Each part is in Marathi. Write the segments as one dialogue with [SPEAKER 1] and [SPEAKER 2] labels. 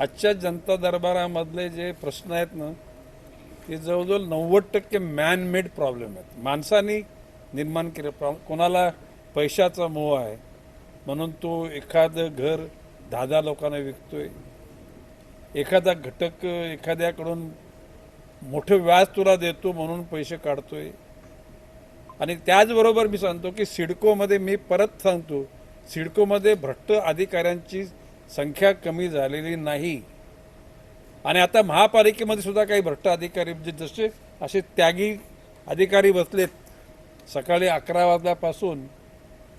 [SPEAKER 1] आजच्या जनता दरबारामधले जे प्रश्न आहेत ना ते जवळजवळ 90% मॅन मेड प्रॉब्लेम आहेत. माणसाने निर्माण केले प्रॉब्लेम. कोणाला पैशाचा मोह आहे म्हणून तो एखादं घर 10-10 लोकांना विकतोय. एखादा घटक एखाद्याकडून मोठं व्याज तुला देतो म्हणून पैसे काढतोय. आणि त्याचबरोबर मी सांगतो की सिडकोमध्ये, मी परत सांगतो, सिडकोमध्ये भ्रष्ट अधिकाऱ्यांची संख्या कमी झालेली नाही. आणि आता महापालिकेमध्ये सुद्धा काही भ्रष्ट अधिकारी म्हणजे जसे असे त्यागी अधिकारी बसलेत सकाळी 11 वाजल्यापासून,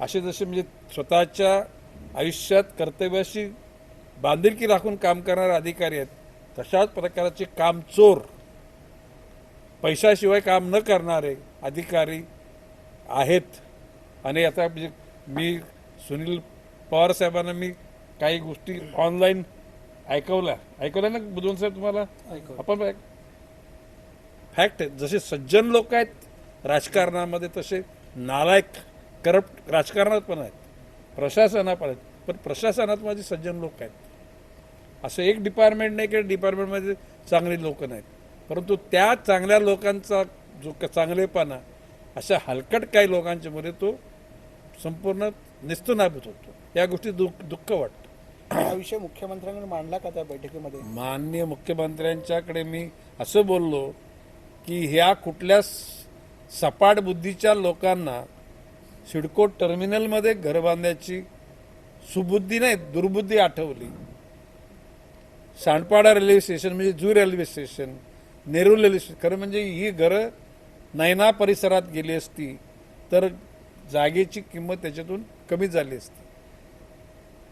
[SPEAKER 1] असे जसे म्हणजे स्वतःच्या आयुष्यात कर्तव्याशी बांधिलकी राखून काम करणारे अधिकारी आहेत, तशाच प्रकारचे कामचोर, पैशाशिवाय काम न करणारे अधिकारी आहेत. आणि आता म्हणजे मी सुनील पवार साहेबांना मी काही गोष्टी ऑनलाईन ऐकवल्या ना बुधवार साहेब तुम्हाला. आपण फॅक्ट आहे, जसे सज्जन लोक आहेत राजकारणामध्ये तसे नालायक करप्ट राजकारणात पण आहेत, प्रशासनात पण आहेत. पण प्रशासनात माझे सज्जन लोक आहेत. असं एक डिपार्टमेंट नाही की डिपार्टमेंटमध्ये चांगली लोक नाहीत, परंतु त्या चांगल्या लोकांचा जो चांगलेपणा अशा हलकट काही लोकांच्यामध्ये तो संपूर्ण निस्तनाबूत होतो. या गोष्टी दुःख वाटतं.
[SPEAKER 2] हा विषय मुख्यमंत्र्यांकडे मांडला का त्या बैठकीमध्ये?
[SPEAKER 1] माननीय मुख्यमंत्र्यांच्याकडे मी असं बोललो की ह्या कुठल्या सपाट बुद्धीच्या लोकांना सिडको टर्मिनलमध्ये घर बांधण्याची सुबुद्धी नाही, दुर्बुद्धी आठवली. सांडपाडा रेल्वे स्टेशन म्हणजे जू railway station, Nehru railway station, खरं म्हणजे ही घरं नैना परिसरात गेली असती तर जागेची किंमत त्याच्यातून कमी झाली असती.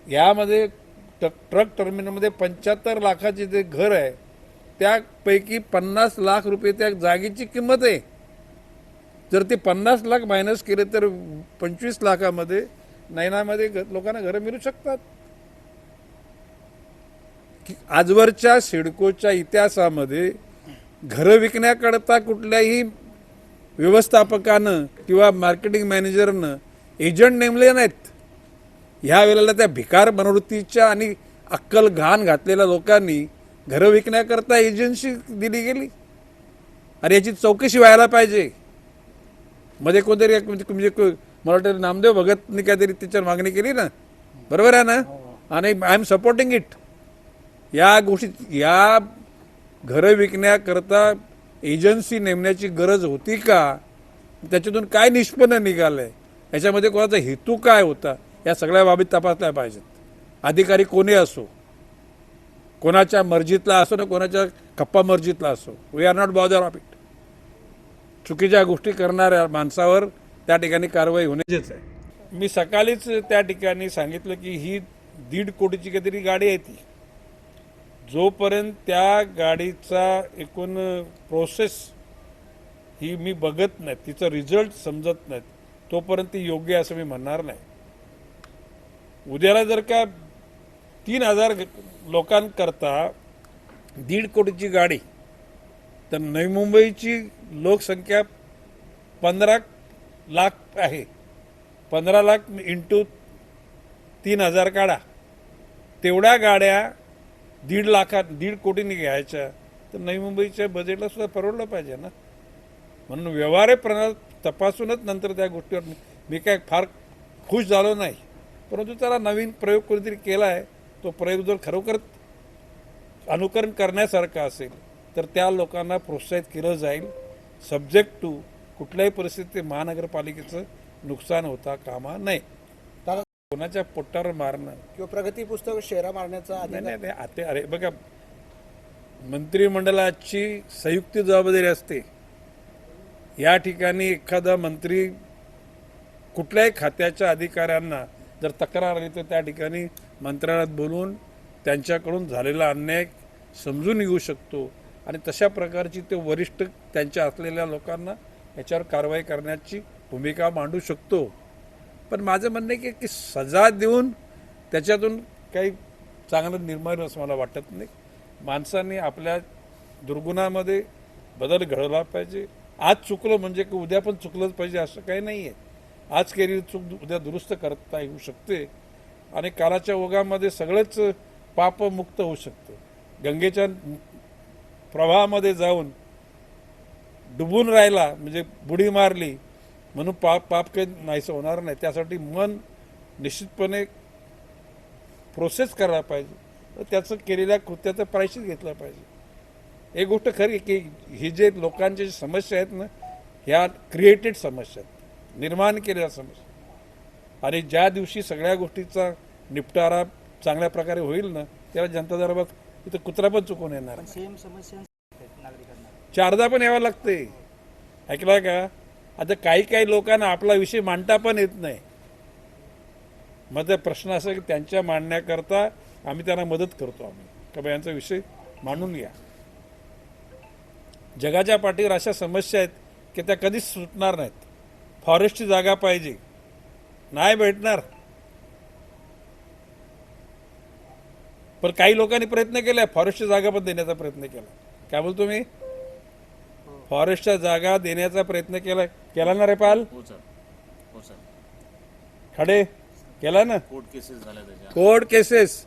[SPEAKER 1] यामध्ये ट्रक टर्मिनलमध्ये 75 लाखाचे जे घर आहे त्यापैकी 50 लाख रुपये त्या जागेची किंमत आहे. जर ते 50 लाख मायनस केले तर 25 लाखामध्ये नैनामध्ये लोकांना घरं मिळू शकतात. आजवरच्या सिडकोच्या इतिहासामध्ये घरं विकण्याकरता कुठल्याही व्यवस्थापकानं किंवा मार्केटिंग मॅनेजरनं एजंट नेमले नाहीत. ह्या वेळेला त्या भिकार मनोवृत्तीच्या आणि अक्कल घाण घातलेल्या लोकांनी घरं विकण्याकरता एजन्सी दिली गेली. आणि याची चौकशी व्हायला पाहिजे. मध्ये कोणतरी म्हणजे मला वाटतं नामदेव भगतने काहीतरी त्याच्यावर मागणी केली ना, बरोबर आहे ना? आणि आय एम सपोर्टिंग इट. या गोष्टी, या घरं विकण्याकरता एजन्सी नेमण्याची गरज होती का? त्याच्यातून काय निष्पन्न निघालंय, याच्यामध्ये कोणाचा हेतू काय होता, या सगळ्या बाबी तपासल्या पाहिजेत. अधिकारी कोणी असो, कोणाच्या मर्जीतला असो ना कोणाच्या कप्पा मर्जीतला असो, we are not bother of it. चुकीच्या गोष्टी करणाऱ्या माणसावर त्या ठिकाणी कारवाई होण्याचीच आहे. मी सकाळीच त्या ठिकाणी सांगितलं की ही 1.5 कोटीची काहीतरी गाडी आहे. ती जोपर्यंत त्या गाडीचा एकूण प्रोसेस ही मी बघत नाही, तिचा रिझल्ट समजत नाही, तोपर्यंत ती योग्य असं मी म्हणणार नाही. उद्याला जर का 3,000 लोकांकरता 1.5 कोटीची गाडी, तर नवी मुंबईची लोकसंख्या 15 लाख आहे. 15 लाख इंटू 3,000 काढा, तेवढ्या गाड्या 1.5 कोटीने घ्यायच्या, तर नवी मुंबईच्या बजेटला सुद्धा परवडलं पाहिजे ना. म्हणून व्यवहार्य प्रणाली तपासूनच नंतर त्या गोष्टीवर मी काय फार खुश झालो नाही. परंतु त्याला नवीन प्रयोग कोणीतरी केला आहे, तो प्रयोग जर खरोखर अनुकरण करण्यासारखा असेल तर त्या लोकांना प्रोत्साहित केलं जाईल, सब्जेक्ट टू कुठल्याही परिस्थितीत महानगरपालिकेचं नुकसान होता कामा नये. कोणाच्या पोटावर मारणं
[SPEAKER 2] किंवा प्रगती पुस्तक शेरा मारण्याचा
[SPEAKER 1] नाही. आता अरे बघा, मंत्रिमंडळाची संयुक्त जबाबदारी असते. या ठिकाणी एखादा मंत्री कुठल्याही खात्याच्या अधिकाऱ्यांना जर तक्रार आली तर त्या ठिकाणी मंत्रालयात बोलून त्यांच्याकडून झालेला अन्याय समजून घेऊ शकतो आणि तशा प्रकारची ते वरिष्ठ त्यांच्या असलेल्या लोकांना याच्यावर कारवाई करण्याची भूमिका मांडू शकतो. पण माझं म्हणणं आहे की सजा देऊन त्याच्यातून काही चांगलं निर्माण असं मला वाटत नाही. माणसांनी आपल्या दुर्गुणामध्ये बदल घडवला पाहिजे. आज चुकलं म्हणजे की उद्या पण चुकलंच पाहिजे असं काही नाही आहे. आज केलेली चूक उद्या दुरुस्त करता येऊ शकते आणि कालाच्या ओघामध्ये सगळंच पापमुक्त होऊ शकतो. गंगेच्या प्रवाहामध्ये जाऊन डुबून राहिला म्हणजे बुडी मारली म्हणून पाप काही नाहीसं होणार नाही. त्यासाठी मन निश्चितपणे प्रोसेस करायला पाहिजे, तर त्याचं केलेल्या कृत्याचं प्रायश्चित घेतलं पाहिजे. एक गोष्ट खरी की ही जे लोकांच्या समस्या आहेत ना, ह्या क्रिएटेड समस्या आहेत, निर्माण केलेल्या समस्या. आणि ज्या दिवशी सगळ्या गोष्टीचा निपटारा चांगल्या प्रकारे होईल ना, त्याला जनता दरबार इथं कुत्रा पण चुकून येणार नाही.
[SPEAKER 2] सेम समस्या नागरिकांना
[SPEAKER 1] चारदा पण यावं लागते. ऐकलं का? आता काही लोकांना आपला विषय मांडता पण येत नाही. मग ते प्रश्न असं की त्यांच्या मांडण्याकरता आम्ही त्यांना मदत करतो. आम्ही का बा यांचा विषय मांडून घ्या. जगाच्या पाठीवर अशा समस्या आहेत की त्या कधीच सुटणार नाहीत. फॉरेस्टची जागा पाहिजे, नाही भेटणार. पण काही लोकांनी प्रयत्न केला, फॉरेस्टची जागा पण देण्याचा प्रयत्न केला. काय बोलतो मी? फॉरेस्टच्या जागा देण्याचा प्रयत्न केला ना रे पाल?
[SPEAKER 3] हो सर, हो सर.
[SPEAKER 1] खडे केला ना?
[SPEAKER 3] कोर्ट केसेस झाल्या त्याच्या.
[SPEAKER 1] Court cases.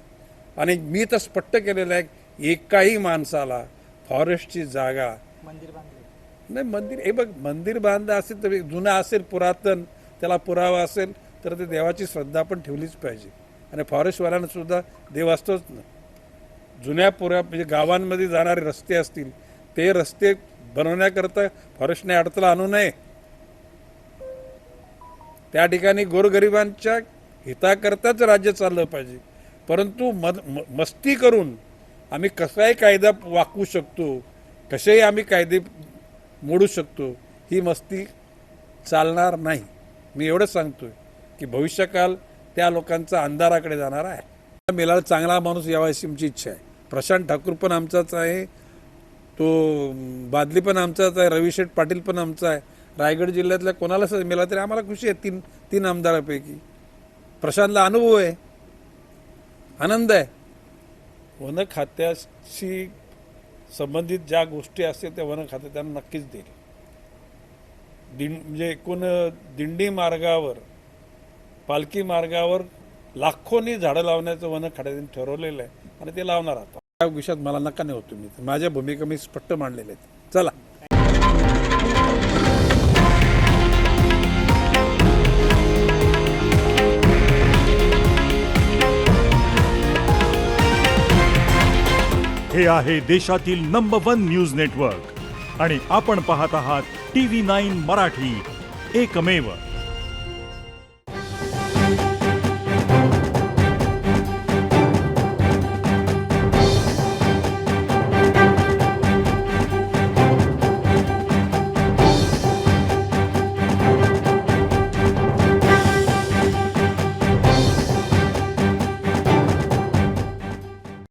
[SPEAKER 1] आणि मी तर स्पष्ट केलेलं आहे, एकाही माणसाला फॉरेस्टची जागा
[SPEAKER 2] मंदिर बांधले
[SPEAKER 1] नाही. मंदिर हे बघ, मंदिर बांधलं असेल तर जुनं असेल, पुरातन, त्याला पुरावा असेल तर ते देवाची श्रद्धा पण ठेवलीच पाहिजे. आणि फॉरेस्टवाल्यांना सुद्धा देव असतोच ना. जुन्या म्हणजे गावांमध्ये जाणारे रस्ते असतील, ते रस्ते बनवण्याकरता फॉरेस्टने अडथळा आणू नये. त्या ठिकाणी गोरगरिबांच्या हिताकरताच राज्य चाललं पाहिजे. परंतु मस्ती करून आम्ही कसाही कायदा वाकवू शकतो, कसेही आम्ही कायदे मोडू शकतो, ही मस्ती चालणार नाही. मी एवढंच सांगतोय की भविष्यकाल त्या लोकांचा अंधाराकडे जाणार आहे. मेलाला चांगला माणूस यावा अशी आमची इच्छा आहे. प्रशांत ठाकूर पण आमचाच आहे, तो बादली पण आमचाच आहे, रविशेठ पाटील पण आमचा आहे. रायगड जिल्ह्यातल्या कोणालाच मेला तरी आम्हाला खुशी आहे. तीन आमदारापैकी प्रशांतला अनुभव आहे, आनंद आहे. वन खात्याशी संबंधित ज्या गोष्टी असतील त्या वन खाते त्यांना नक्कीच देईल. म्हणजे एकूण दिंडी मार्गावर, पालखी मार्गावर लाखोनी झाडं लावण्याचं वन खात्याने ठरवलेलं आहे आणि ते लावणार. आता त्या विषयात मला नका नाही होतो. मी माझ्या भूमिका मी स्पष्ट मांडलेल्या आहेत. चला.
[SPEAKER 4] हे आहे देशातील नंबर 1 न्यूज नेटवर्क आणि आपण पाहत आहात TV9 मराठी, एकमेव.